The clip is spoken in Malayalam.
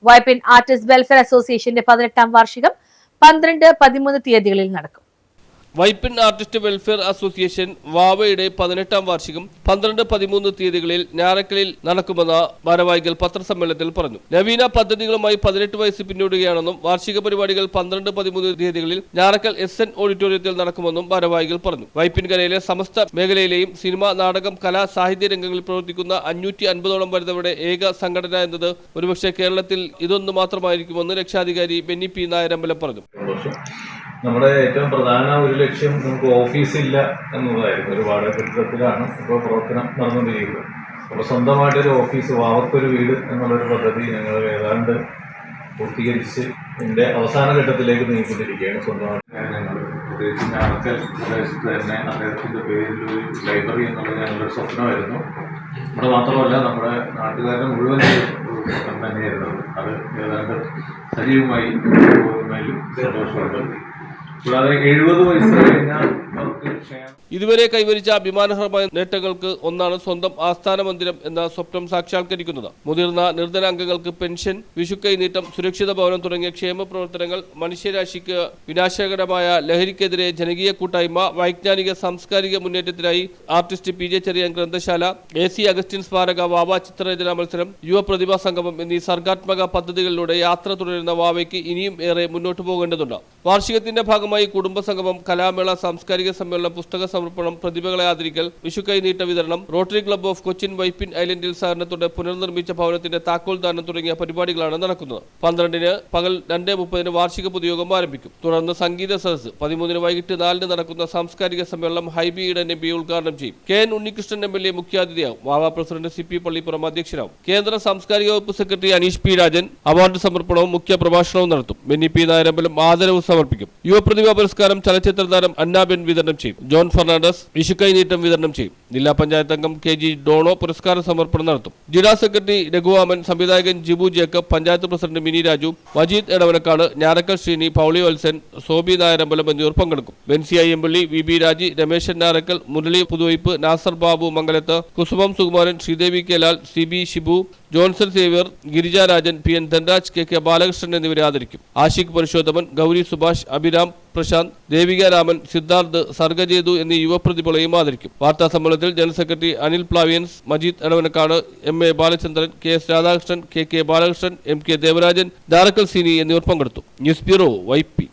വൈപ്പിൻ ആർട്ടിസ്റ്റ് വെൽഫെയർ അസോസിയേഷന്റെ 18ാം വാർഷികം 12, 13 തീയതികളിൽ നടക്കും. വൈപ്പിൻ ആർട്ടിസ്റ്റ് വെൽഫെയർ അസോസിയേഷൻ വാവയുടെ 18ാം വാർഷികം 12, 13 തീയതികളിൽ ഞാറക്കലിൽ നടക്കുമെന്ന് ഭാരവാഹികൾ പത്രസമ്മേളനത്തിൽ പറഞ്ഞു. നവീന പദ്ധതികളുമായി 18 വയസ്സ് പിന്നിടുകയാണെന്നും വാർഷിക പരിപാടികൾ 12, 13 തീയതികളിൽ ഞാറക്കൽ SN ഓഡിറ്റോറിയത്തിൽ നടക്കുമെന്നും ഭാരവാഹികൾ പറഞ്ഞു. വൈപ്പിൻകരയിലെ സമസ്ത മേഖലയിലെയും സിനിമ, നാടകം, കലാ, സാഹിത്യ രംഗങ്ങളിൽ പ്രവർത്തിക്കുന്ന 550ഓളം വരുന്നവരുടെ ഏക സംഘടന എന്നത് ഒരുപക്ഷെ കേരളത്തിൽ ഇതൊന്നു മാത്രമായിരിക്കുമെന്ന് രക്ഷാധികാരി ബെന്നി പി നായരമ്പലം പറഞ്ഞു. നമ്മുടെ ഏറ്റവും പ്രധാന ഒരു ലക്ഷ്യം നമുക്ക് ഓഫീസില്ല എന്നുള്ളതായിരുന്നു. ഒരുപാട് കെട്ടിടത്തിലാണ് ഇപ്പോൾ പ്രവർത്തനം നടന്നുകൊണ്ടിരിക്കുന്നത്. അപ്പോൾ സ്വന്തമായിട്ടൊരു ഓഫീസ്, വാവക്കൊരു വീട് എന്നുള്ളൊരു പദ്ധതി ഞങ്ങൾ ഏതാണ്ട് പൂർത്തീകരിച്ച് ഇതിൻ്റെ അവസാന ഘട്ടത്തിലേക്ക് നീങ്ങിക്കൊണ്ടിരിക്കുകയാണ്. സ്വന്തമായിട്ട് ഞങ്ങൾ പ്രത്യേകിച്ച് ഞാറക്കൽ പ്രദേശത്ത് തന്നെ അദ്ദേഹത്തിൻ്റെ പേരിൽ ഒരു ലൈബ്രറി എന്നുള്ളത് ഞങ്ങളുടെ സ്വപ്നമായിരുന്നു. നമ്മുടെ മാത്രമല്ല നമ്മുടെ നാട്ടുകാരുടെ മുഴുവൻ സ്വപ്നം തന്നെയായിരുന്നു. അത് ഏതാണ്ട് സജീവമായി പോകുന്നതിലും സന്തോഷമുണ്ട്. കൂടാതെ 70 വയസ്സ് കഴിഞ്ഞാൽ ഇതുവരെ കൈവരിച്ച അഭിമാനകരമായ നേട്ടങ്ങൾക്ക് ഒന്നാണ് സ്വന്തം ആസ്ഥാന മന്ദിരം എന്ന സ്വപ്നം സാക്ഷാത്കരിക്കുന്നത്. മുതിർന്ന നിർധന അംഗങ്ങൾക്ക് പെൻഷൻ, വിഷുക്കൈനീട്ടം, സുരക്ഷിത ഭവനം തുടങ്ങിയ ക്ഷേമ പ്രവർത്തനങ്ങൾ, മനുഷ്യരാശിക്ക് വിനാശകരമായ ലഹരിക്കെതിരെ ജനകീയ കൂട്ടായ്മ, വൈജ്ഞാനിക സാംസ്കാരിക മുന്നേറ്റത്തിനായി ആർട്ടിസ്റ്റ് PJ ചെറിയാൻ ഗ്രന്ഥശാല, AC അഗസ്റ്റിൻ സ്മാരക, വാവ ചിത്രരചനാ മത്സരം, യുവ പ്രതിഭാ സംഗമം എന്നീ സർഗാത്മക പദ്ധതികളിലൂടെ യാത്ര തുടരുന്ന വാവയ്ക്ക് ഇനിയും ഏറെ മുന്നോട്ട് പോകേണ്ടതുണ്ട്. വാർഷികത്തിന്റെ ഭാഗമായി കുടുംബസംഗമം, കലാമേള, സാംസ്കാരിക സമ്മേളനം, പുസ്തക സമർപ്പണം, പ്രതിഭകളെ ആദരിക്കൽ, വിഷുക്കൈനീട്ട വിതരണം, Rotary club of Cochin Vypin ഐലൻഡിൽ സഹകരണത്തോടെ പുനർനിർമ്മിച്ച ഭവനത്തിന്റെ താക്കോൽ ദാനം തുടങ്ങിയ പരിപാടികളാണ് നടക്കുന്നത്. 12-ന് പകൽ 2:30 വാർഷിക പൊതുയോഗം ആരംഭിക്കും. തുടർന്ന് സംഗീത സദസ്സ്, 13-ന് വൈകിട്ട് 4-ന് നടക്കുന്ന സാംസ്കാരിക സമ്മേളനം ഹൈബി ഈഡൻ MP ഉദ്ഘാടനം ചെയ്യും. KN Unnikrishnan MLA മുഖ്യാതിഥിയാവും. വാവ പ്രസിഡന്റ് CP പള്ളിപ്പുറം അധ്യക്ഷനാവും. കേന്ദ്ര സാംസ്കാരിക വകുപ്പ് secretary Aneesh P Rajan award സമർപ്പണവും മുഖ്യ പ്രഭാഷണവും നടത്തും. ബെന്നി പി നായരമ്പലം ആദരവ് സമർപ്പിക്കും. യുവപ്രതിഭാ പുരസ്കാരം ചലച്ചിത്ര താരം അന്നാബെൻ വിതരണം ചെയ്യും. ജോൺ ഫെർണാണ്ടസ് വിഷുക്കൈനീട്ടം വിതരണം ചെയ്യും. ജില്ലാ പഞ്ചായത്ത് അംഗം KG ഡോണോ പുരസ്കാര സമർപ്പണം നടത്തും. ജില്ലാ സെക്രട്ടറി രഘുവാമൻ, സംവിധായകൻ ജിബു ജേക്കബ്, പഞ്ചായത്ത് പ്രസിഡന്റ് മിനി രാജു, മജീദ് എടവനക്കാട്, ഞാറക്കൽ ശ്രീനി, പൗളി വത്സൻ, സോബി നായരമ്പലം എന്നിവർ പങ്കെടുക്കും. Benzy Ayyampilly, VB Raji, Rameshan Njarakkal, Murali Puthuvype, Nasar Babu Mangalath, Kusumam Sukumaran, Sreedevi K Lal, CB Shibu, Johnson Xavier, Girijarajan, PN Dhanraj, KK Balakrishnan എന്നിവരെ ആദരിക്കും. ആഷിഖ് പരിശോധമൻ, ഗൗരി സുഭാഷ്, അഭിരാം പ്രശാന്ത്, ദേവിക രാമൻ, സിദ്ധാർത്ഥ്, സർഗജേതു എന്നീ യുവപ്രതിഭകളെയും ആദരിക്കും. വാർത്താ സമ്മേളനത്തിൽ general secretary Anil Plaviyans, Majeed Edavanakkad, MA Balachandran, KS Radhakrishnan, KK Balakrishnan, MK Devarajan, Njarakkal Seeni എന്നിവർ പങ്കെടുത്തു. News bureau, Vypin.